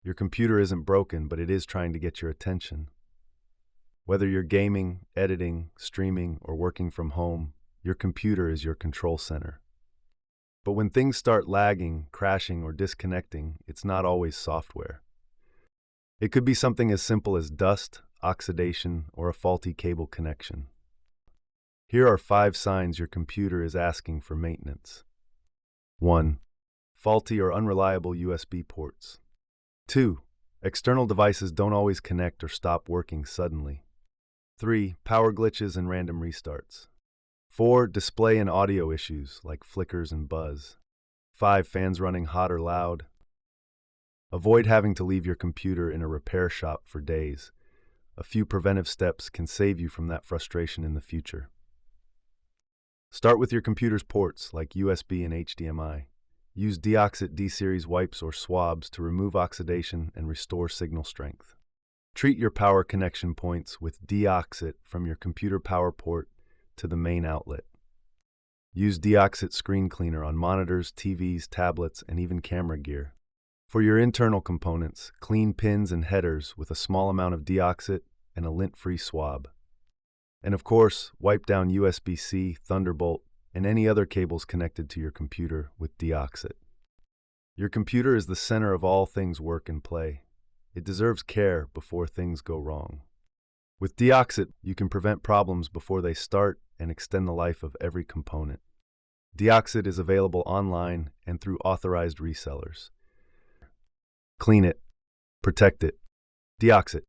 Your computer isn't broken, but it is trying to get your attention. Whether you're gaming, editing, streaming, or working from home, your computer is your control center. But when things start lagging, crashing, or disconnecting, it's not always software. It could be something as simple as dust, oxidation, or a faulty cable connection. Here are 5 signs your computer is asking for maintenance. 1. Faulty or unreliable USB ports. 2. External devices don't always connect or stop working suddenly. 3. Power glitches and random restarts. 4. Display and audio issues like flickers and buzz. 5. Fans running hot or loud. Avoid having to leave your computer in a repair shop for days. A few preventive steps can save you from that frustration in the future. Start with your computer's ports like USB and HDMI. Use DeoxIT D-series wipes or swabs to remove oxidation and restore signal strength. Treat your power connection points with DeoxIT from your computer power port to the main outlet. Use DeoxIT screen cleaner on monitors, TVs, tablets, and even camera gear. For your internal components, clean pins and headers with a small amount of DeoxIT and a lint-free swab. And of course, wipe down USB-C, Thunderbolt, and any other cables connected to your computer with DeoxIT. Your computer is the center of all things work and play. It deserves care before things go wrong. With DeoxIT, you can prevent problems before they start and extend the life of every component. DeoxIT is available online and through authorized resellers. Clean it. Protect it. DeoxIT.